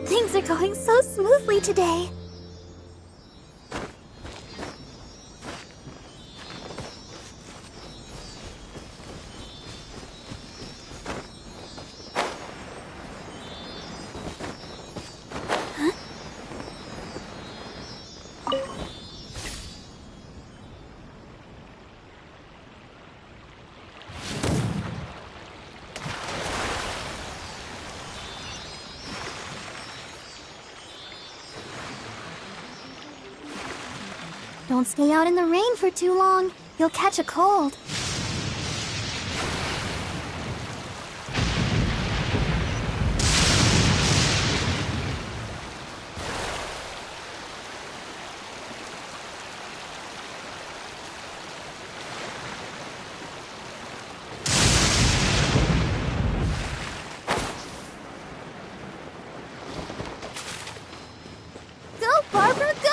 Things are going so smoothly today. Don't stay out in the rain for too long. You'll catch a cold. Go, Barbara, go!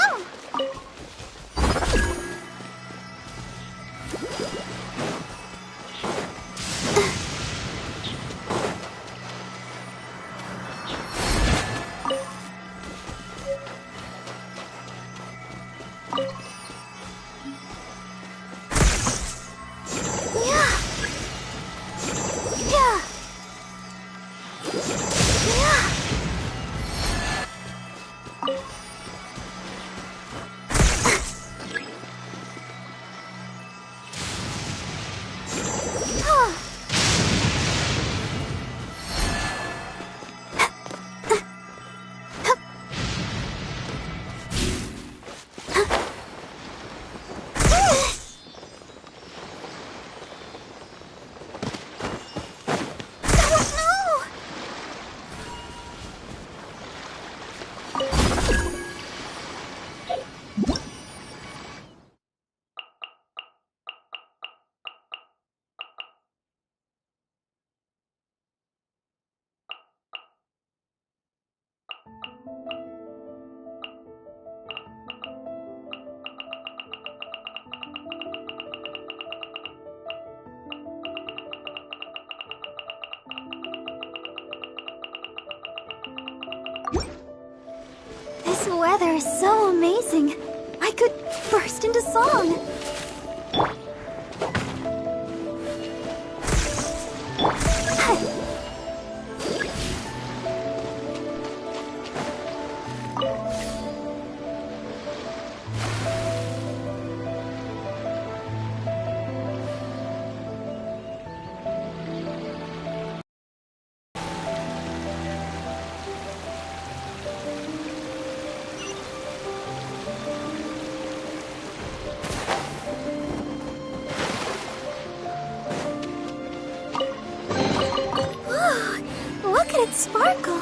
This weather is so amazing. I could burst into song. Look at it sparkle!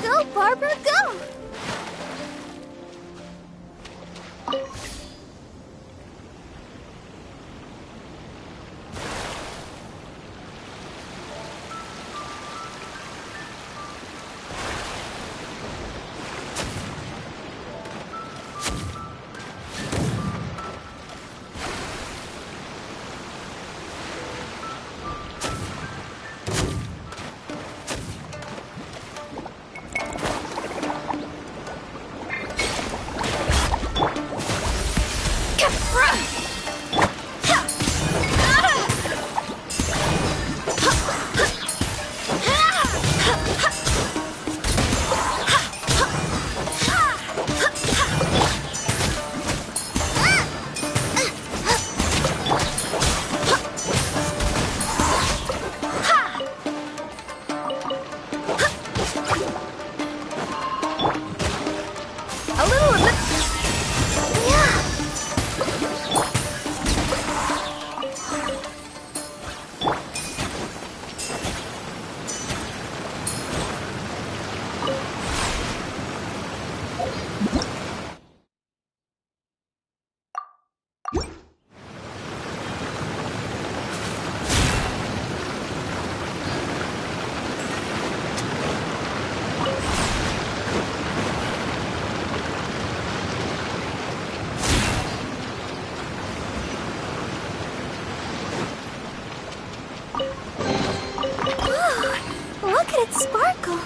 Go, Barbara, go! at it sparkle.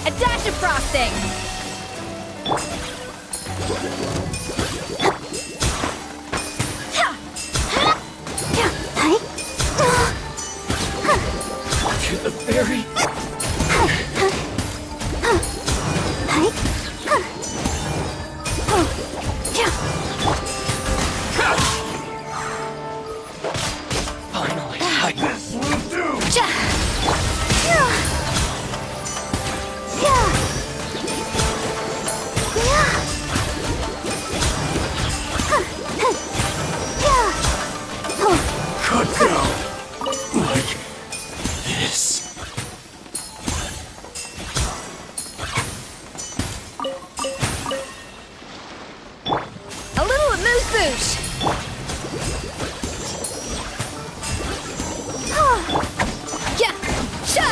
A dash of frosting! To the berry. Finally, this will do. Cut down like this. A little amuse-bouche! Yeah! Sha!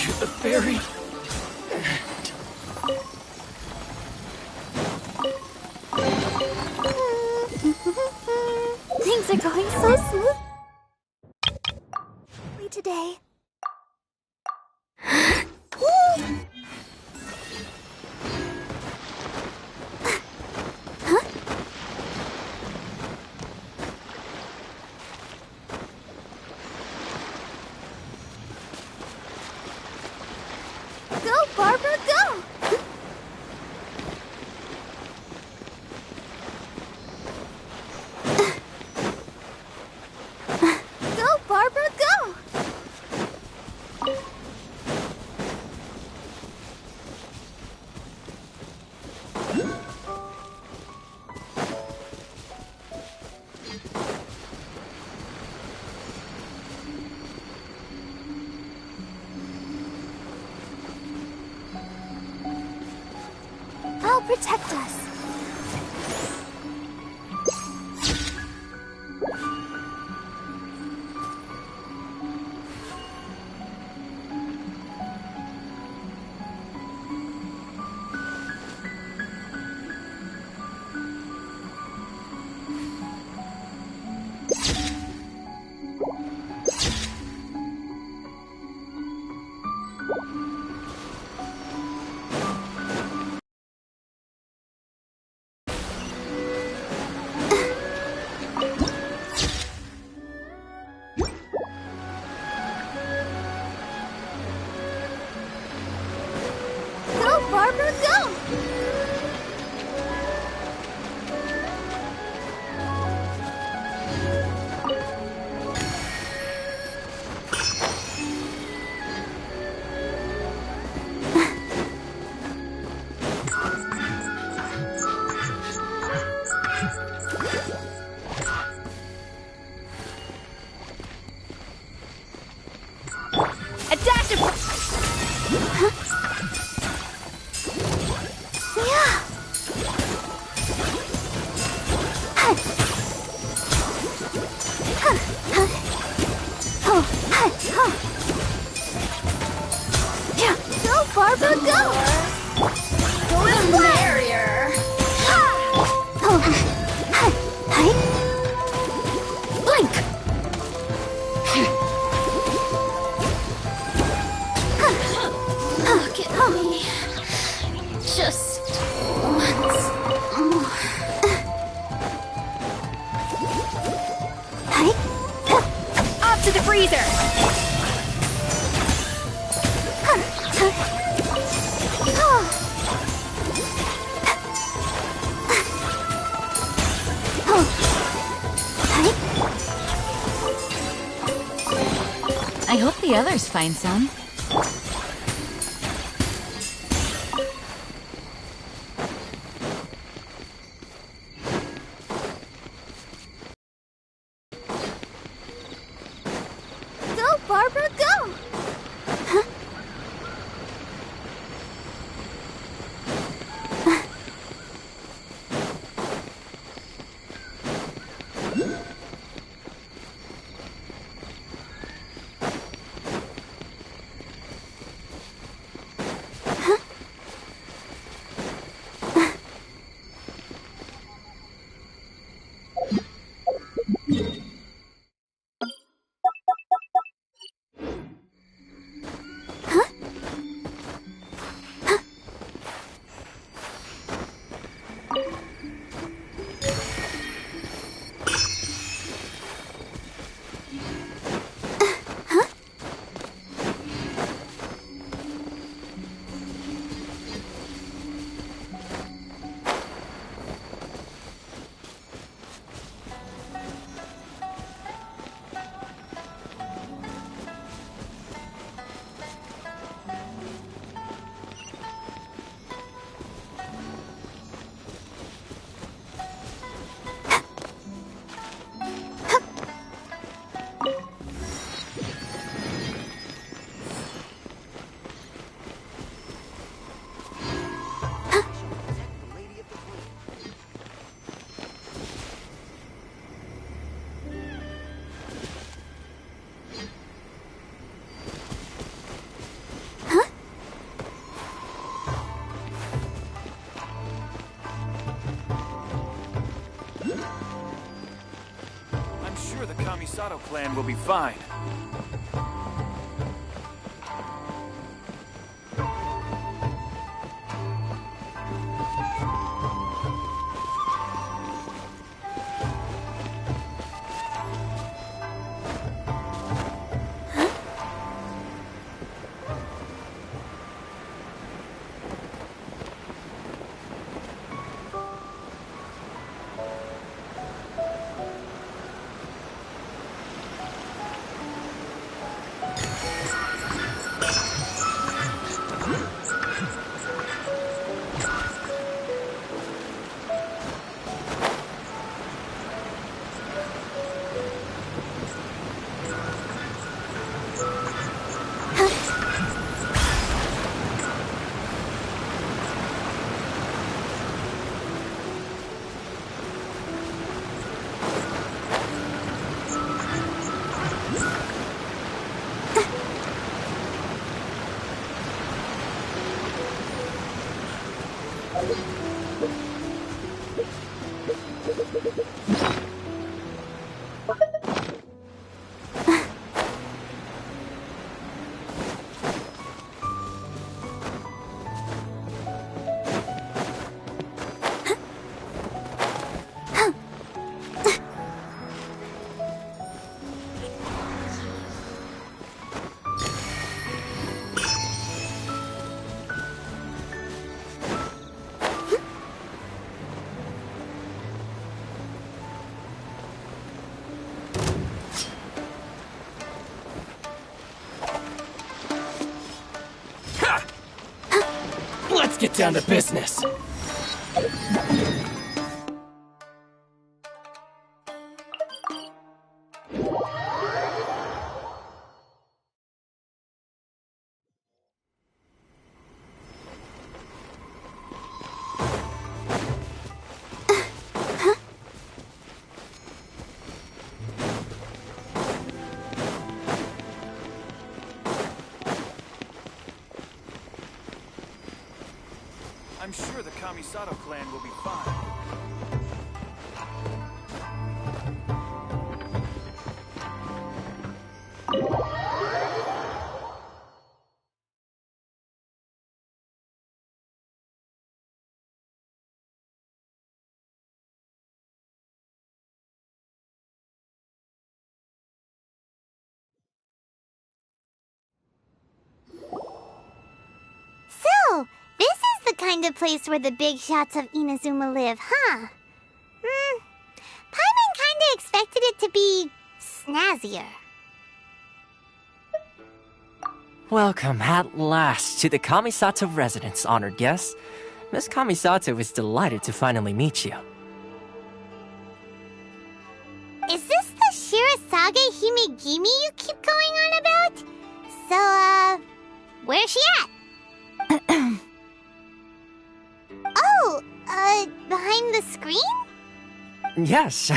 To the berry. Things are going so smooth today. Go, Barbara, go! Go, Barbara, go! I'll protect us. Go, Barbara, go! I hope the others find some. Go, Barbara, go! Huh? I'm sure the Kamisato clan will be fine. Let's get down to business. I'm sure the Kamisato clan will be fine. So, this is the kind of place where the big shots of Inazuma live, huh? Paimon kinda expected it to be snazzier. Welcome at last to the Kamisato residence, honored guests. Miss Kamisato is delighted to finally meet you. Is this the Shirazage Himegimi you keep going on about? So, where's she at? Behind the screen? Yes.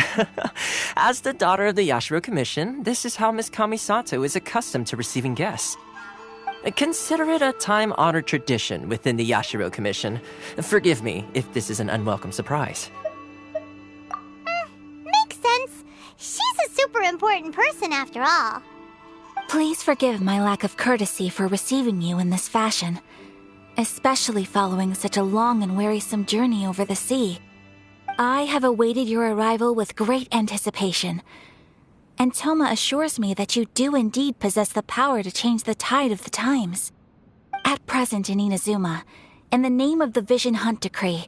As the daughter of the Yashiro Commission, this is how Miss Kamisato is accustomed to receiving guests. Consider it a time-honored tradition within the Yashiro Commission. Forgive me if this is an unwelcome surprise. Makes sense. She's a super important person after all. Please forgive my lack of courtesy for receiving you in this fashion, especially following such a long and wearisome journey over the sea. I have awaited your arrival with great anticipation, and Toma assures me that you do indeed possess the power to change the tide of the times. At present in Inazuma, in the name of the Vision Hunt Decree,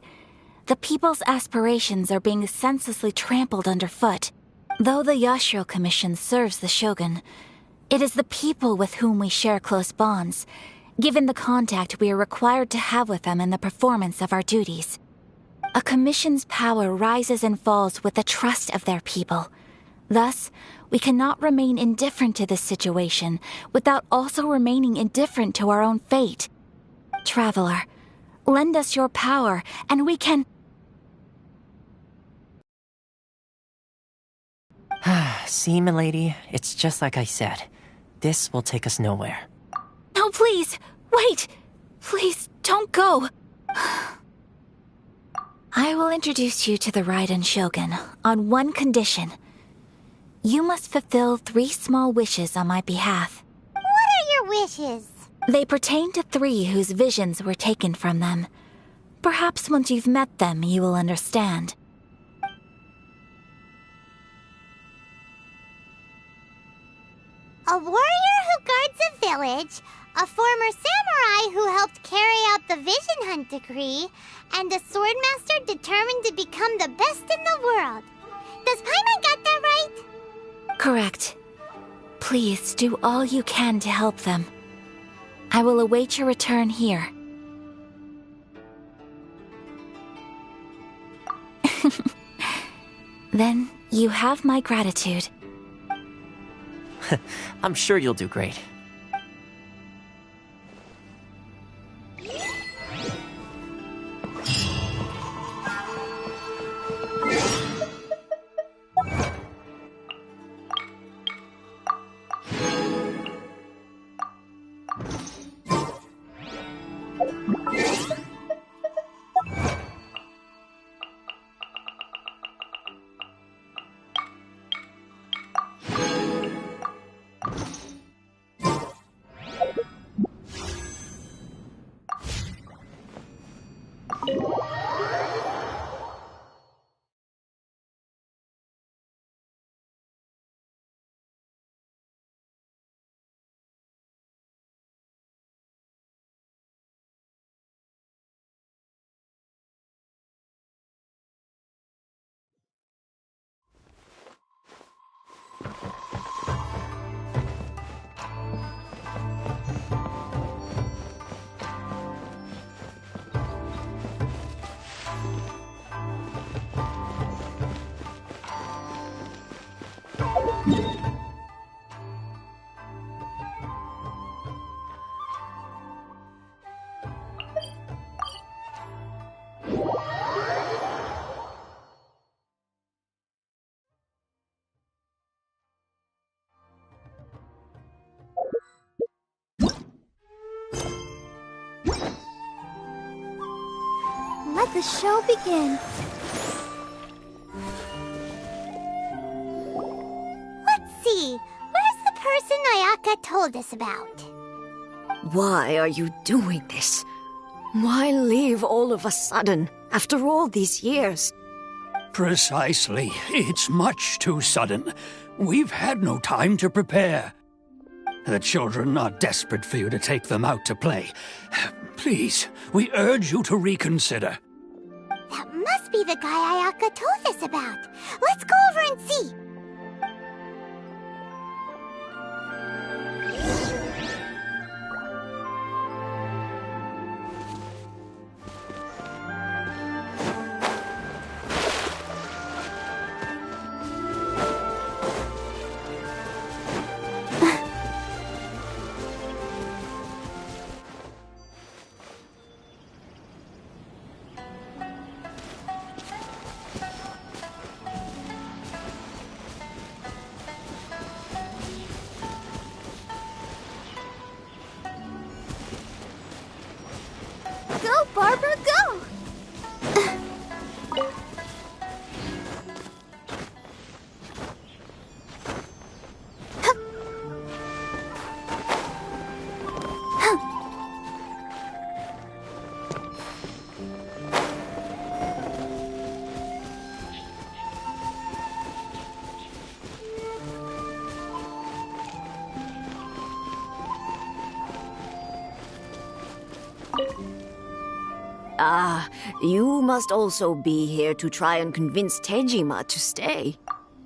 the people's aspirations are being senselessly trampled underfoot. Though the Yashiro Commission serves the Shogun, it is the people with whom we share close bonds, given the contact we are required to have with them in the performance of our duties. A commission's power rises and falls with the trust of their people. Thus, we cannot remain indifferent to this situation without also remaining indifferent to our own fate. Traveler, lend us your power, and we can... See, milady, it's just like I said. This will take us nowhere. No, please! Wait! Please, don't go! I will introduce you to the Raiden Shogun on one condition. You must fulfill 3 small wishes on my behalf. What are your wishes? They pertain to 3 whose visions were taken from them. Perhaps once you've met them, you will understand. A warrior who guards a village, a former samurai who helped carry out the Vision Hunt Decree, and a swordmaster determined to become the best in the world. Does Paimon got that right? Correct. Please do all you can to help them. I will await your return here. Then you have my gratitude. I'm sure you'll do great. Let the show begin. Let's see. Where's the person Ayaka told us about? Why are you doing this? Why leave all of a sudden, after all these years? Precisely. It's much too sudden. We've had no time to prepare. The children are desperate for you to take them out to play. Please, we urge you to reconsider. That must be the guy Ayaka told us about. Let's go over and see. You must also be here to try and convince Tejima to stay.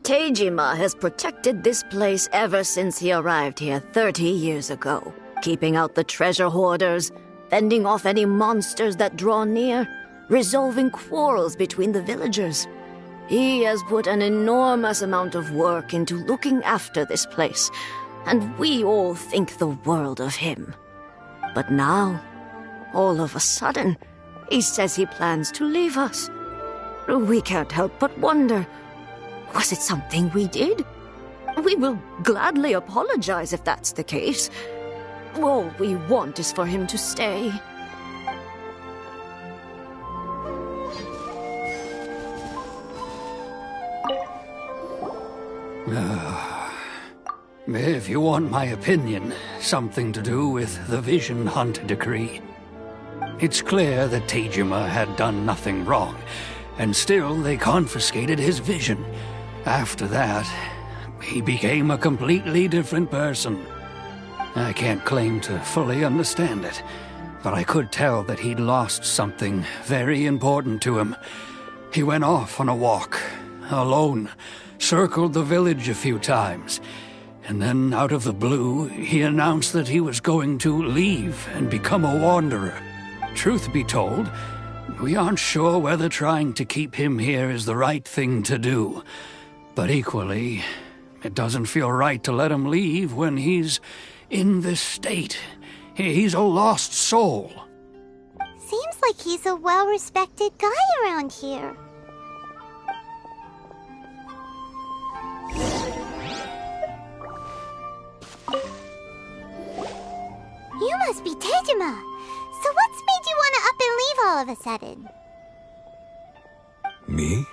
Tejima has protected this place ever since he arrived here 30 years ago, keeping out the treasure hoarders, fending off any monsters that draw near, resolving quarrels between the villagers. He has put an enormous amount of work into looking after this place, and we all think the world of him. But now, all of a sudden, he says he plans to leave us. We can't help but wonder, was it something we did? We will gladly apologize if that's the case. All we want is for him to stay. If you want my opinion, something to do with the Vision Hunt decree. It's clear that Tejima had done nothing wrong, and still they confiscated his vision. After that, he became a completely different person. I can't claim to fully understand it, but I could tell that he'd lost something very important to him. He went off on a walk, alone, circled the village a few times, and then out of the blue, he announced that he was going to leave and become a wanderer. Truth be told, we aren't sure whether trying to keep him here is the right thing to do. But equally, it doesn't feel right to let him leave when he's in this state. He's a lost soul. Seems like he's a well-respected guy around here. You must be Tejima. So what's made you want to up and leave all of a sudden? Me?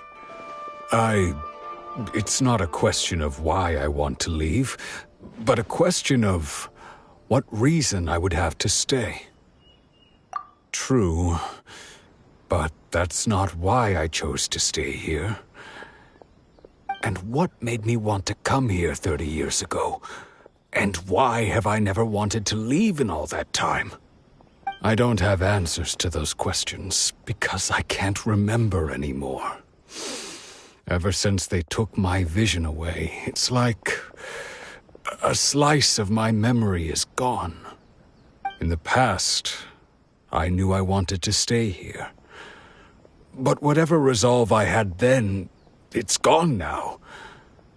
It's not a question of why I want to leave, but a question of what reason I would have to stay. True, but that's not why I chose to stay here. And what made me want to come here 30 years ago? And why have I never wanted to leave in all that time? I don't have answers to those questions because I can't remember anymore. Ever since they took my vision away, it's like a slice of my memory is gone. In the past, I knew I wanted to stay here. But whatever resolve I had then, it's gone now.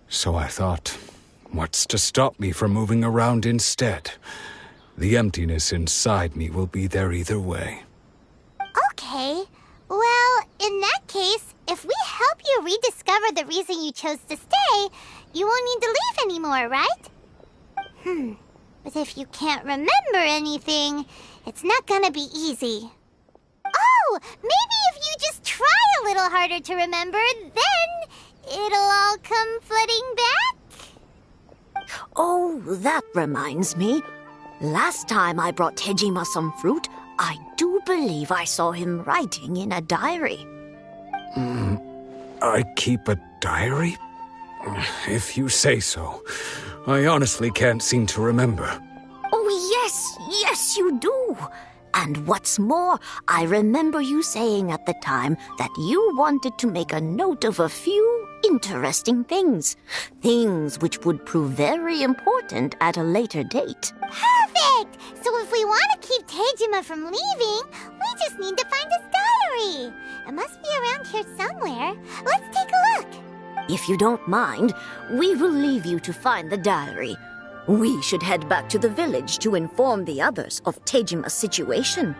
So I thought, what's to stop me from moving around instead? The emptiness inside me will be there either way. Okay. Well, in that case, if we help you rediscover the reason you chose to stay, you won't need to leave anymore, right? But if you can't remember anything, it's not gonna be easy. Oh, maybe if you just try a little harder to remember, then it'll all come flooding back? Oh, that reminds me. Last time I brought Tejima some fruit, I do believe I saw him writing in a diary. I keep a diary? If you say so. I honestly can't seem to remember. Oh, yes, you do. And what's more, I remember you saying at the time that you wanted to make a note of a few interesting things. Things which would prove very important at a later date. Perfect! So if we want to keep Tejima from leaving, we just need to find his diary. It must be around here somewhere. Let's take a look. If you don't mind, we will leave you to find the diary. We should head back to the village to inform the others of Tejima's situation.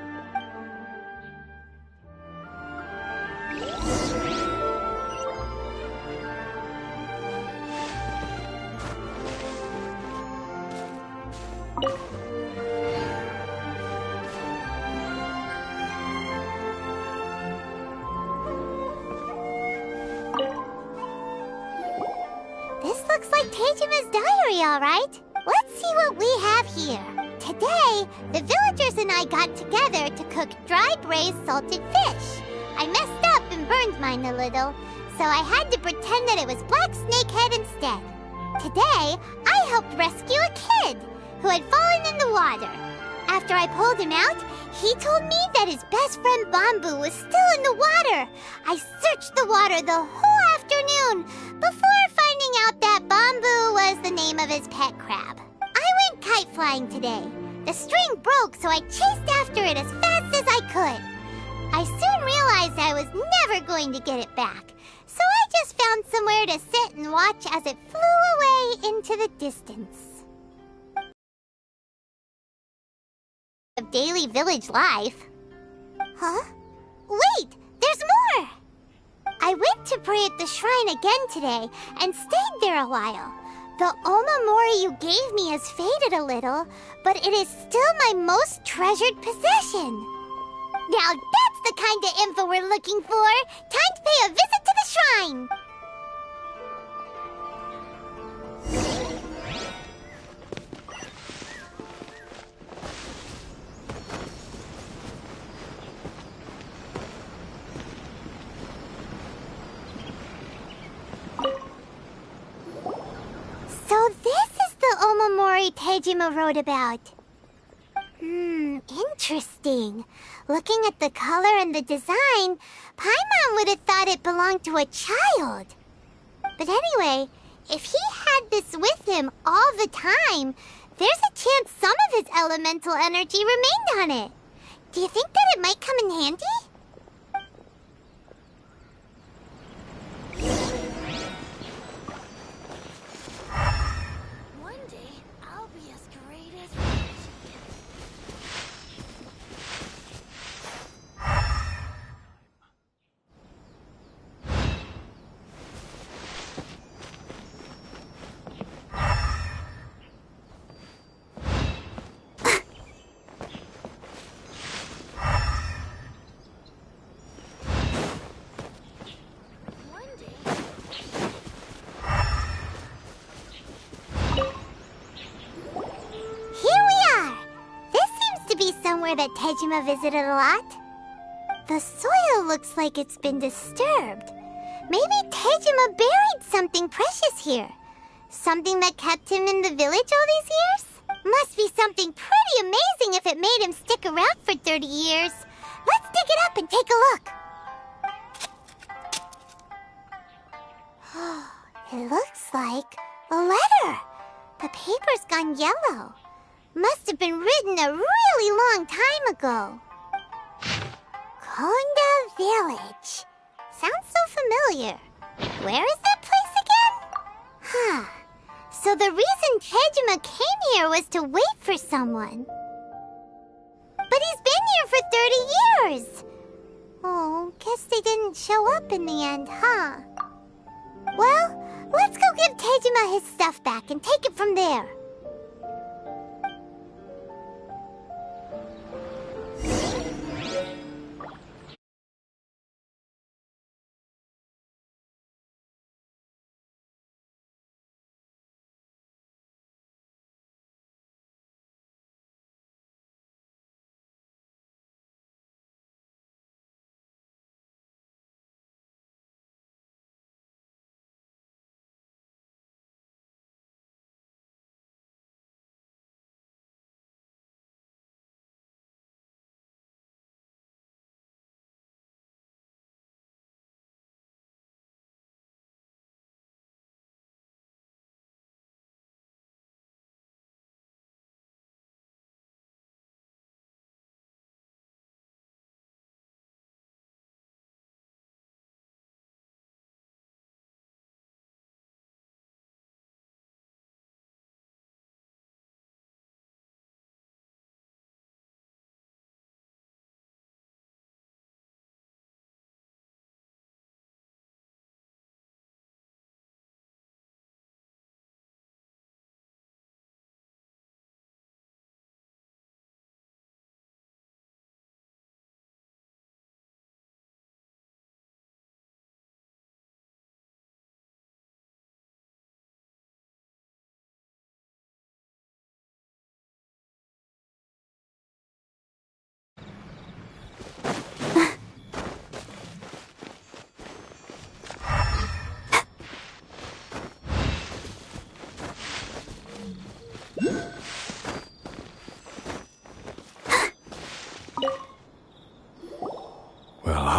This looks like Tejima's diary, all right. Let's see what we have here. Today, the villagers and I got together to cook dry braised salted fish. I messed up and burned mine a little, so I had to pretend that it was black snakehead instead. Today, I helped rescue a kid who had fallen in the water. After I pulled him out, he told me that his best friend Bamboo was still in the water. I searched the water the whole afternoon before finding out that Bamboo was the name of his pet crab. I went kite flying today. The string broke, so I chased after it as fast as I could. I soon realized I was never going to get it back, so I just found somewhere to sit and watch as it flew away into the distance. Of daily village life. Huh? Wait! There's more! I went to pray at the shrine again today and stayed there a while. The Omamori you gave me has faded a little, but it is still my most treasured possession. Now that's the kind of info we're looking for! Time to pay a visit to the shrine! So this is the Omamori Tejima wrote about. Interesting. Looking at the color and the design, Paimon would have thought it belonged to a child. But anyway, if he had this with him all the time, there's a chance some of his elemental energy remained on it. Do you think that it might come in handy? One day, I'll be as great as... Somewhere that Tejima visited a lot. The soil looks like it's been disturbed. Maybe Tejima buried something precious here. Something that kept him in the village all these years? Must be something pretty amazing if it made him stick around for 30 years. Let's dig it up and take a look. It looks like a letter. The paper's gone yellow. Must have been written a really long time ago. Konda Village. Sounds so familiar. Where is that place again? So the reason Tejima came here was to wait for someone. But he's been here for 30 years. Oh, guess they didn't show up in the end, huh? Well, let's go give Tejima his stuff back and take it from there.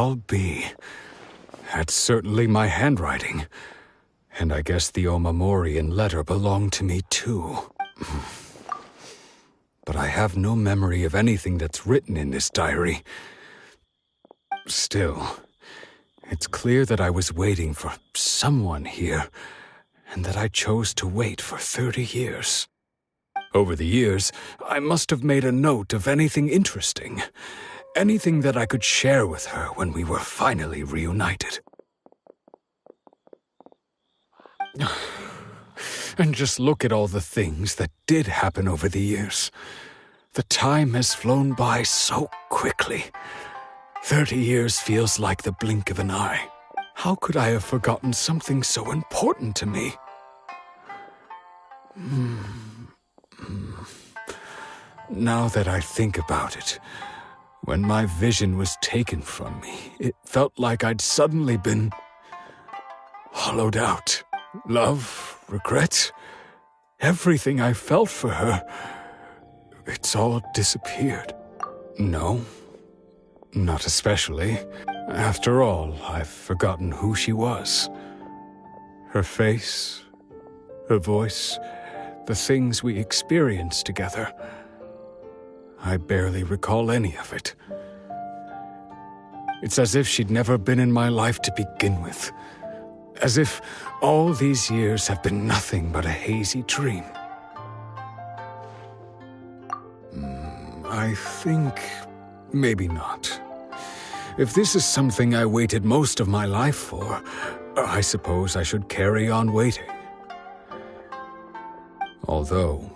I'll be. That's certainly my handwriting. And I guess the Omamorian letter belonged to me too. But I have no memory of anything that's written in this diary. Still, it's clear that I was waiting for someone here, and that I chose to wait for 30 years. Over the years, I must have made a note of anything interesting, anything that I could share with her when we were finally reunited. And just look at all the things that did happen over the years. The time has flown by so quickly. 30 years feels like the blink of an eye. How could I have forgotten something so important to me? Now that I think about it, when my vision was taken from me, it felt like I'd suddenly been hollowed out. Love, regret, everything I felt for her, it's all disappeared. No, not especially. After all, I've forgotten who she was. Her face, her voice, the things we experienced together. I barely recall any of it. It's as if she'd never been in my life to begin with. As if all these years have been nothing but a hazy dream. I think maybe not. If this is something I waited most of my life for, I suppose I should carry on waiting. Although,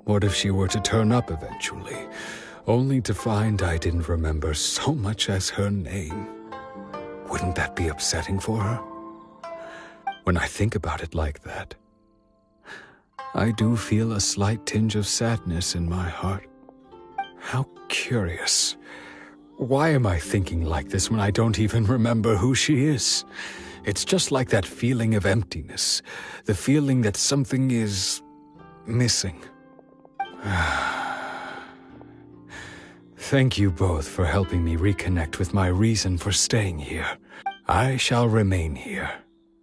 what if she were to turn up eventually, only to find I didn't remember so much as her name? Wouldn't that be upsetting for her? When I think about it like that, I do feel a slight tinge of sadness in my heart. How curious. Why am I thinking like this when I don't even remember who she is? It's just like that feeling of emptiness, the feeling that something is missing. Thank you both for helping me reconnect with my reason for staying here. I shall remain here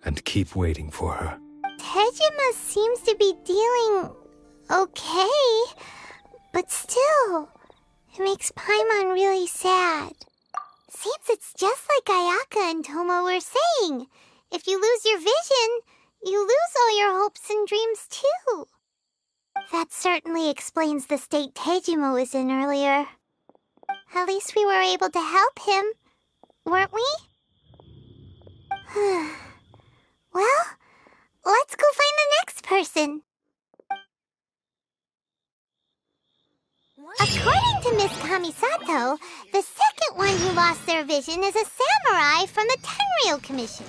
and keep waiting for her. Tejima seems to be dealing okay, but still, it makes Paimon really sad. Seems it's just like Ayaka and Toma were saying. If you lose your vision, you lose all your hopes and dreams too. That certainly explains the state Tejima was in earlier. At least we were able to help him, weren't we? Well, let's go find the next person. According to Miss Kamisato, the second one who lost their vision is a samurai from the Tenryou Commission.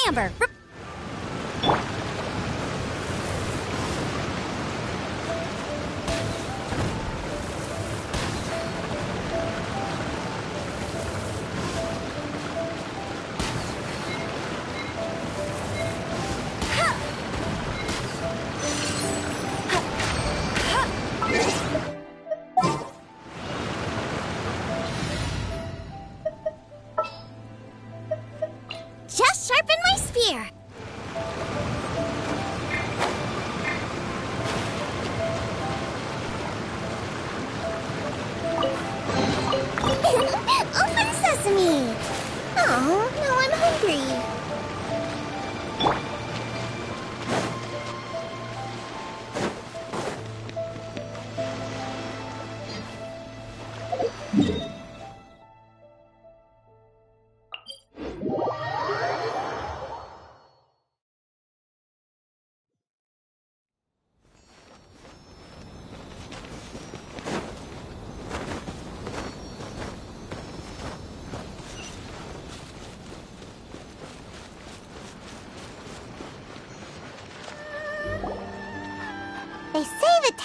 Amber. Just sharpen my spear.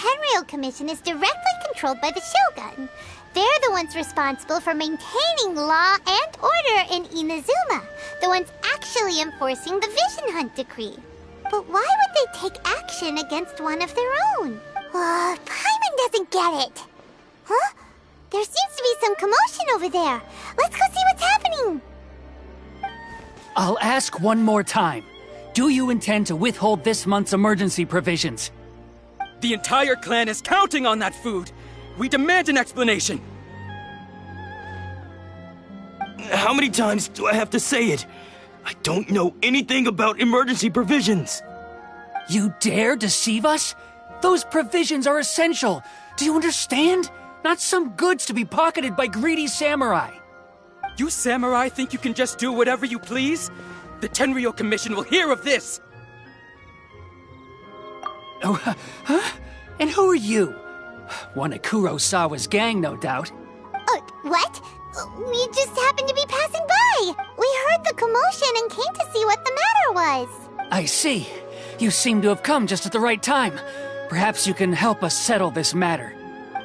Tenryou Commission is directly controlled by the Shogun. They're the ones responsible for maintaining law and order in Inazuma, the ones actually enforcing the Vision Hunt Decree. But why would they take action against one of their own? Paimon doesn't get it. Huh? There seems to be some commotion over there. Let's go see what's happening. I'll ask one more time. Do you intend to withhold this month's emergency provisions? The entire clan is counting on that food! We demand an explanation! How many times do I have to say it? I don't know anything about emergency provisions! You dare deceive us? Those provisions are essential. Do you understand? Not some goods to be pocketed by greedy samurai. You samurai think you can just do whatever you please? The Tenryou Commission will hear of this! Oh, huh? And who are you? One of Kurosawa's gang, no doubt. What? We just happened to be passing by. We heard the commotion and came to see what the matter was. I see. You seem to have come just at the right time. Perhaps you can help us settle this matter.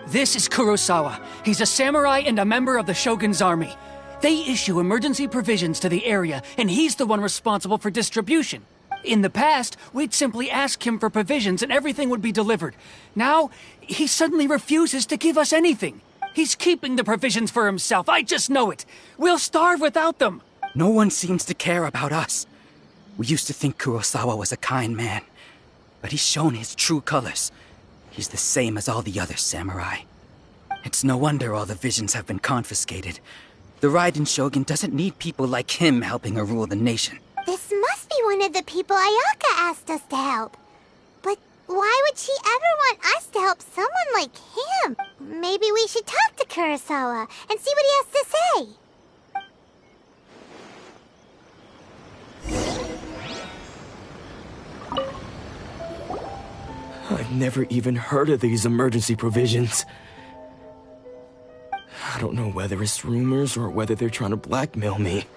This is Kurosawa. He's a samurai and a member of the Shogun's army. They issue emergency provisions to the area, and he's the one responsible for distribution. In the past, we'd simply ask him for provisions and everything would be delivered. Now, he suddenly refuses to give us anything. He's keeping the provisions for himself, I just know it. We'll starve without them. No one seems to care about us. We used to think Kurosawa was a kind man, but he's shown his true colors. He's the same as all the other samurai. It's no wonder all the visions have been confiscated. The Raiden Shogun doesn't need people like him helping her rule the nation. This must be one of the people Ayaka asked us to help. But why would she ever want us to help someone like him? Maybe we should talk to Kurosawa and see what he has to say. I've never even heard of these emergency provisions. I don't know whether it's rumors or whether they're trying to blackmail me.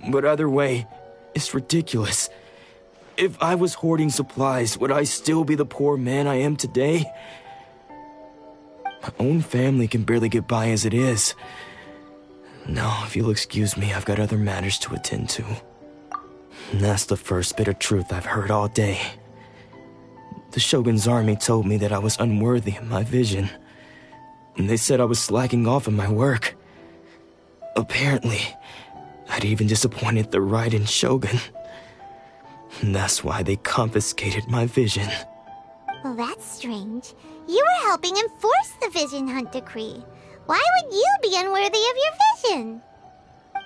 But either way, it's ridiculous. If I was hoarding supplies, would I still be the poor man I am today? My own family can barely get by as it is. Now, if you'll excuse me, I've got other matters to attend to. And that's the first bit of truth I've heard all day. The Shogun's army told me that I was unworthy of my vision. And they said I was slacking off in my work. Apparently, I'd even disappointed the Raiden Shogun. And that's why they confiscated my vision. Well, that's strange. You were helping enforce the Vision Hunt Decree. Why would you be unworthy of your vision?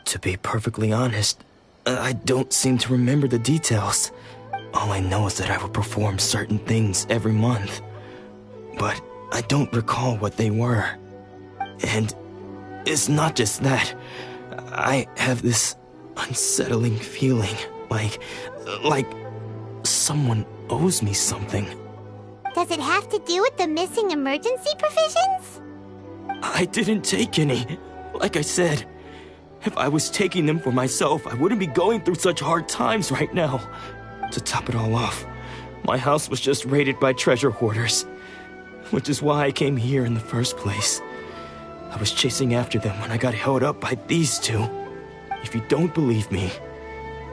To be perfectly honest, I don't seem to remember the details. All I know is that I would perform certain things every month. But I don't recall what they were. And it's not just that. I have this unsettling feeling, like someone owes me something. Does it have to do with the missing emergency provisions? I didn't take any. Like I said, if I was taking them for myself, I wouldn't be going through such hard times right now. To top it all off, my house was just raided by treasure hoarders. Which is why I came here in the first place. I was chasing after them when I got held up by these two. If you don't believe me,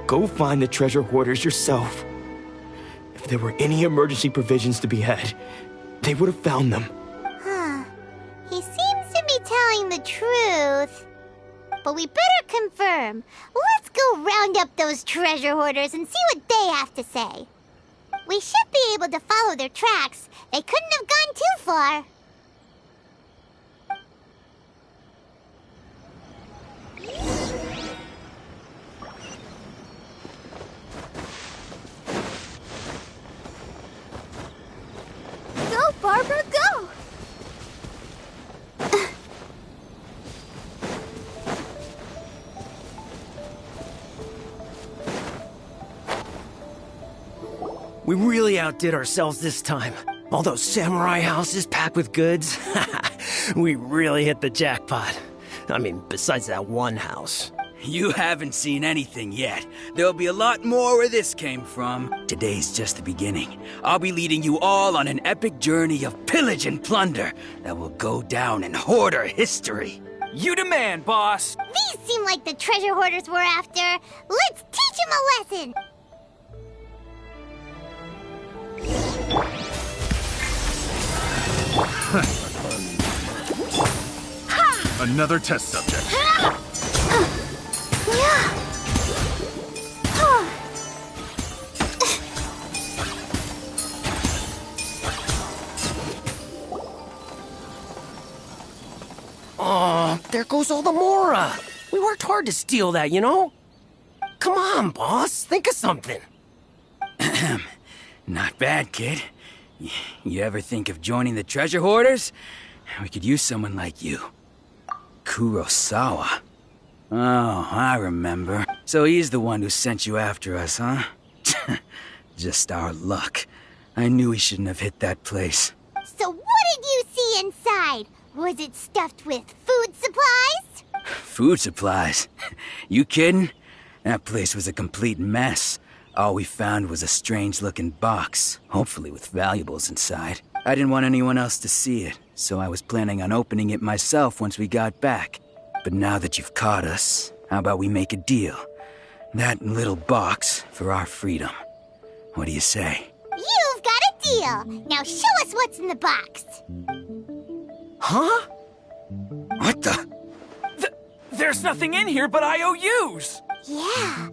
go find the treasure hoarders yourself. If there were any emergency provisions to be had, they would have found them. Huh. He seems to be telling the truth. But we better confirm. Let's go round up those treasure hoarders and see what they have to say. We should be able to follow their tracks. They couldn't have gone too far. Go, Barbara, go! We really outdid ourselves this time. All those samurai houses packed with goods. We really hit the jackpot. I mean, besides that one house. You haven't seen anything yet. There'll be a lot more where this came from. Today's just the beginning. I'll be leading you all on an epic journey of pillage and plunder that will go down in hoarder history. You demand, boss! These seem like the treasure hoarders we're after. Let's teach them a lesson! Another test subject. Oh, there goes all the Mora. We worked hard to steal that, you know? Come on, boss. Think of something. Not bad, kid. You ever think of joining the treasure hoarders? We could use someone like you. Kurosawa. Oh, I remember. So he's the one who sent you after us, huh? Just our luck. I knew he shouldn't have hit that place. So what did you see inside? Was it stuffed with food supplies? Food supplies? You kidding? That place was a complete mess. All we found was a strange-looking box, hopefully with valuables inside. I didn't want anyone else to see it, so I was planning on opening it myself once we got back. But now that you've caught us, how about we make a deal? That little box for our freedom. What do you say? You've got a deal! Now show us what's in the box! Huh? What the? There's nothing in here but IOUs! Yeah,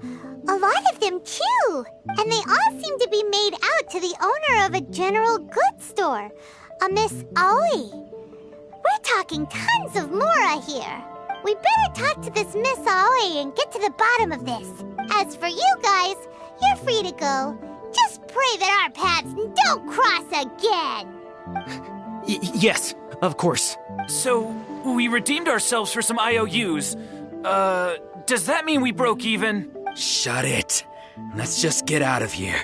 a lot of them too. And they all seem to be made out to the owner of a general goods store, a Miss Aoi. We're talking tons of Mora here. We better talk to this Miss Aoi and get to the bottom of this. As for you guys, you're free to go. Just pray that our paths don't cross again. Yes, of course. So, we redeemed ourselves for some IOUs. Does that mean we broke even? Shut it. Let's just get out of here.